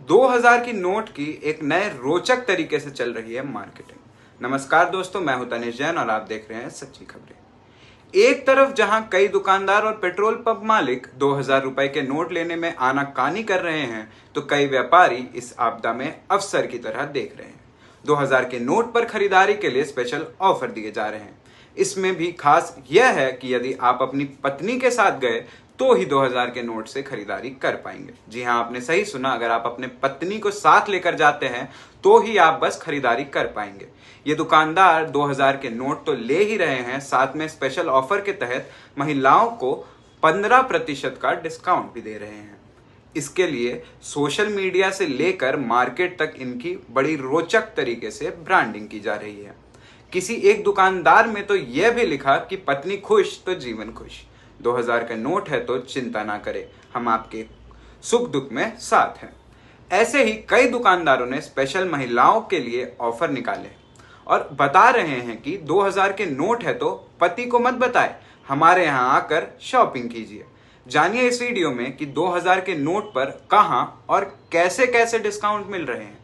2000 की नोट की एक नए रोचक तरीके से चल रही है मार्केटिंग। नमस्कार दोस्तों, मैं हूं तनिष जैन और आप देख रहे हैं सच्ची खबरें। एक तरफ जहां कई दुकानदार और पेट्रोल पंप मालिक 2000 रुपए के नोट लेने में आनाकानी कर रहे हैं, तो कई व्यापारी इस आपदा में अवसर की तरह देख रहे हैं। 2000 के नोट पर खरीदारी के लिए स्पेशल ऑफर दिए जा रहे हैं। इसमें भी खास यह है कि यदि आप अपनी पत्नी के साथ गए तो ही 2000 के नोट से खरीदारी कर पाएंगे। जी हां, आपने सही सुना, अगर आप अपने पत्नी को साथ लेकर जाते हैं तो ही आप बस खरीदारी कर पाएंगे। ये दुकानदार 2000 के नोट तो ले ही रहे हैं, साथ में स्पेशल ऑफर के तहत महिलाओं को 15% का डिस्काउंट भी दे रहे हैं। इसके लिए सोशल मीडिया से लेकर मार्केट तक इनकी बड़ी रोचक तरीके से ब्रांडिंग की जा रही है। किसी एक दुकानदार में तो यह भी लिखा कि पत्नी खुश तो जीवन खुश। 2000 का नोट है तो चिंता ना करें, हम आपके सुख दुख में साथ हैं। ऐसे ही कई दुकानदारों ने स्पेशल महिलाओं के लिए ऑफर निकाले और बता रहे हैं कि 2000 के नोट है तो पति को मत बताएं, हमारे यहां आकर शॉपिंग कीजिए। जानिए इस वीडियो में कि 2000 के नोट पर कहां और कैसे कैसे डिस्काउंट मिल रहे हैं।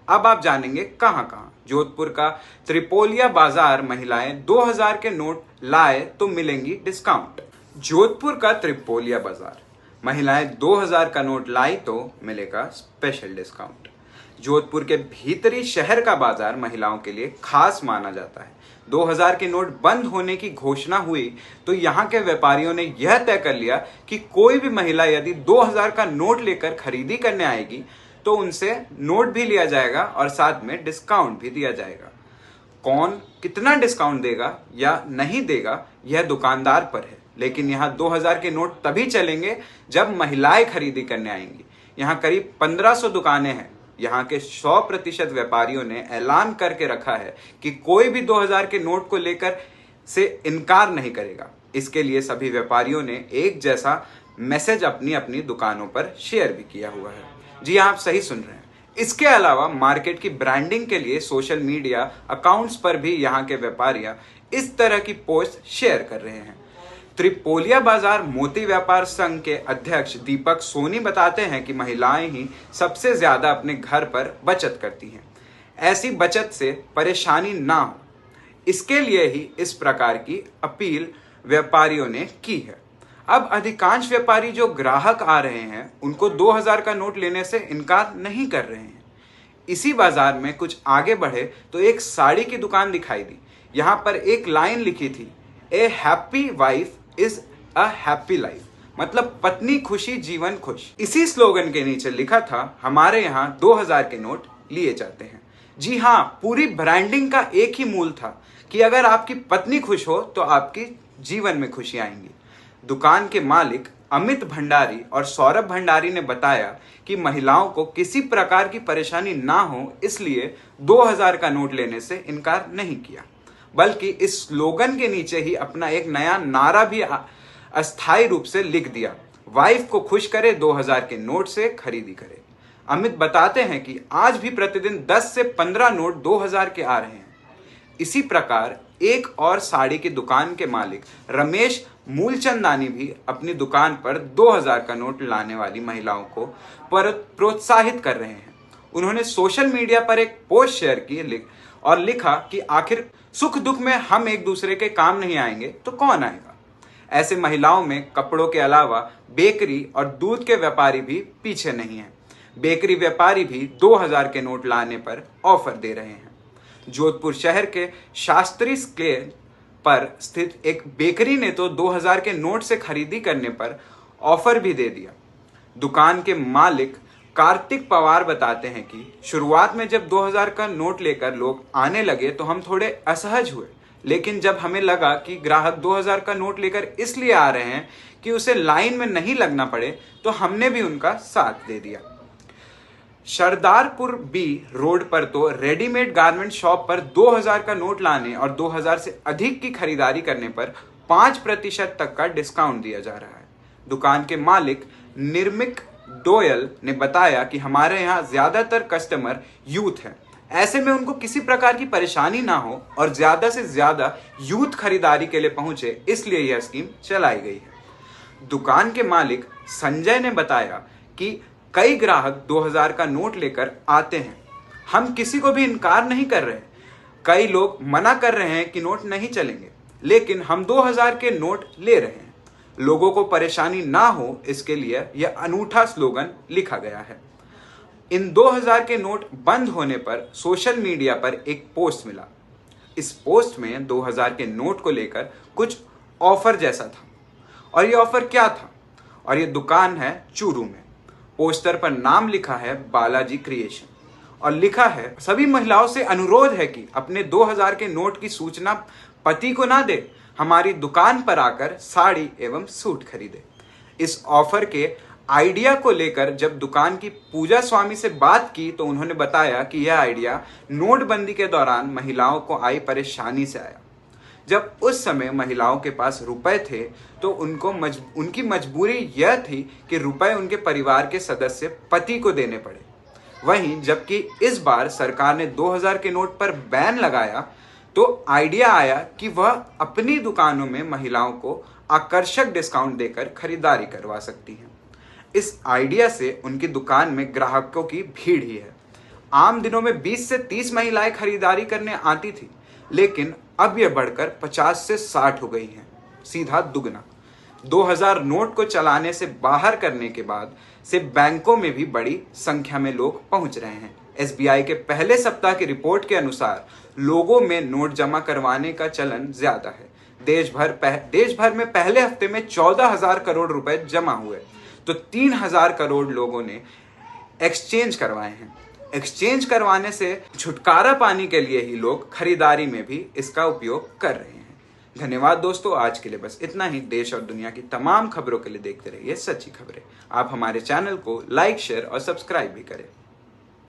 अब आप जानेंगे कहां कहां। जोधपुर का त्रिपोलिया बाजार महिलाएं 2000 के नोट लाए तो मिलेंगी डिस्काउंट। जोधपुर का त्रिपोलिया बाजार महिलाएं 2000 का नोट लाई तो मिलेगा स्पेशल डिस्काउंट। जोधपुर के भीतरी शहर का बाजार महिलाओं के लिए खास माना जाता है। 2000 के नोट बंद होने की घोषणा हुई तो यहां के व्यापारियों ने यह तय कर लिया कि कोई भी महिला यदि 2000 का नोट लेकर खरीदी करने आएगी तो उनसे नोट भी लिया जाएगा और साथ में डिस्काउंट भी दिया जाएगा। कौन कितना डिस्काउंट देगा या नहीं देगा यह दुकानदार पर है, लेकिन यहाँ 2000 के नोट तभी चलेंगे जब महिलाएं खरीदी करने आएंगी। यहाँ करीब 1500 दुकानें हैं। यहाँ के 100% व्यापारियों ने ऐलान करके रखा है कि कोई भी 2000 के नोट को लेकर से इनकार नहीं करेगा। इसके लिए सभी व्यापारियों ने एक जैसा मैसेज अपनी अपनी दुकानों पर शेयर भी किया हुआ है। जी आप सही सुन रहे हैं। इसके अलावा मार्केट की ब्रांडिंग के लिए सोशल मीडिया अकाउंट्स पर भी यहाँ के व्यापारियां इस तरह की पोस्ट शेयर कर रहे हैं। त्रिपोलिया बाजार मोती व्यापार संघ के अध्यक्ष दीपक सोनी बताते हैं कि महिलाएं ही सबसे ज्यादा अपने घर पर बचत करती हैं। ऐसी बचत से परेशानी ना हो, इसके लिए ही इस प्रकार की अपील व्यापारियों ने की है। अब अधिकांश व्यापारी जो ग्राहक आ रहे हैं उनको 2000 का नोट लेने से इनकार नहीं कर रहे हैं। इसी बाजार में कुछ आगे बढ़े तो एक साड़ी की दुकान दिखाई दी। यहाँ पर एक लाइन लिखी थी, ए happy wife is a happy life, मतलब पत्नी खुशी जीवन खुश। इसी स्लोगन के नीचे लिखा था, हमारे यहाँ 2000 के नोट लिए जाते हैं। जी हाँ, पूरी ब्रांडिंग का एक ही मूल था कि अगर आपकी पत्नी खुश हो तो आपकी जीवन में खुशी आएंगी। दुकान के मालिक अमित भंडारी और सौरभ भंडारी ने बताया कि महिलाओं को किसी प्रकार की परेशानी ना हो, इसलिए 2000 का नोट लेने से इनकार नहीं किया, बल्कि इस स्लोगन के नीचे ही अपना एक नया नारा भी अस्थायी रूप से लिख दिया, वाइफ को खुश करे 2000 के नोट से खरीदी करे। अमित बताते हैं कि आज भी प्रतिदिन 10 से 15 नोट 2000 के आ रहे हैं। इसी प्रकार एक और साड़ी की दुकान के मालिक रमेश मूलचंदानी भी अपनी दुकान पर 2000 का नोट लाने वाली महिलाओं को प्रोत्साहित कर रहे हैं। उन्होंने सोशल मीडिया पर एक पोस्ट शेयर की और लिखा कि आखिर सुख दुख में हम एक दूसरे के काम नहीं आएंगे तो कौन आएगा। ऐसे महिलाओं में कपड़ों के अलावा बेकरी और दूध के व्यापारी भी पीछे नहीं हैं। बेकरी व्यापारी भी 2000 के नोट लाने पर ऑफर दे रहे हैं। जोधपुर शहर के शास्त्री स्क्वेयर पर स्थित एक बेकरी ने तो 2000 के नोट से खरीदी करने पर ऑफर भी दे दिया। दुकान के मालिक कार्तिक पवार बताते हैं कि शुरुआत में जब 2000 का नोट लेकर लोग आने लगे तो हम थोड़े असहज हुए, लेकिन जब हमें लगा कि ग्राहक 2000 का नोट लेकर इसलिए आ रहे हैं कि उसे लाइन में नहीं लगना पड़े, तो हमने भी उनका साथ दे दिया। सरदारपुर बी रोड पर तो रेडीमेड गारमेंट शॉप पर 2000 का नोट लाने और 2000 से अधिक की खरीदारी करने पर 5% तक का डिस्काउंट दिया जा रहा है। दुकान के मालिक निर्मिक डोयल ने बताया कि हमारे यहाँ ज्यादातर कस्टमर यूथ हैं, ऐसे में उनको किसी प्रकार की परेशानी ना हो और ज्यादा से ज्यादा यूथ खरीदारी के लिए पहुंचे, इसलिए यह स्कीम चलाई गई है। दुकान के मालिक संजय ने बताया कि कई ग्राहक 2000 का नोट लेकर आते हैं। हम किसी को भी इनकार नहीं कर रहे। कई लोग मना कर रहे हैं कि नोट नहीं चलेंगे, लेकिन हम 2000 के नोट ले रहे हैं। लोगों को परेशानी ना हो, इसके लिए यह अनूठा स्लोगन लिखा गया है। इन 2000 के नोट बंद होने पर सोशल मीडिया पर एक पोस्ट मिला। इस पोस्ट में 2000 के नोट को लेकर कुछ ऑफर जैसा था। और ये ऑफर क्या था? और ये दुकान है चूरू में। पोस्टर पर नाम लिखा है बालाजी क्रिएशन और लिखा है सभी महिलाओं से अनुरोध है कि अपने 2000 के नोट की सूचना पति को ना दे, हमारी दुकान पर आकर साड़ी एवं सूट खरीदे। इस ऑफर के आइडिया को लेकर जब दुकान की पूजा स्वामी से बात की तो उन्होंने बताया कि यह आइडिया नोटबंदी के दौरान महिलाओं को आई परेशानी से आया। जब उस समय महिलाओं के पास रुपए थे तो उनकी मजबूरी यह थी कि रुपए उनके परिवार के सदस्य पति को देने पड़े। वहीं जबकि इस बार सरकार ने 2000 के नोट पर बैन लगाया तो आइडिया आया कि वह अपनी दुकानों में महिलाओं को आकर्षक डिस्काउंट देकर खरीदारी करवा सकती हैं। इस आइडिया से उनकी दुकान में ग्राहकों की भीड़ ही है। आम दिनों में 20 से 30 महिलाएं खरीदारी करने आती थी, लेकिन अब यह बढ़कर 50 से 60 हो गई हैं, सीधा दुगना। 2000 नोट को चलाने से बाहर करने के बाद से बैंकों में भी बड़ी संख्या में लोग पहुंच रहे हैं। एसबीआई के पहले सप्ताह की रिपोर्ट के अनुसार लोगों में नोट जमा करवाने का चलन ज्यादा है। देश भर में पहले हफ्ते में 14,000 करोड़ रुपए जमा हुए तो 3,000 करोड़ लोगों ने एक्सचेंज करवाए हैं। एक्सचेंज करवाने से छुटकारा पाने के लिए ही लोग खरीदारी में भी इसका उपयोग कर रहे हैं। धन्यवाद दोस्तों, आज के लिए बस इतना ही। देश और दुनिया की तमाम खबरों के लिए देखते रहिए सच्ची खबरें। आप हमारे चैनल को लाइक, शेयर और सब्सक्राइब भी करें।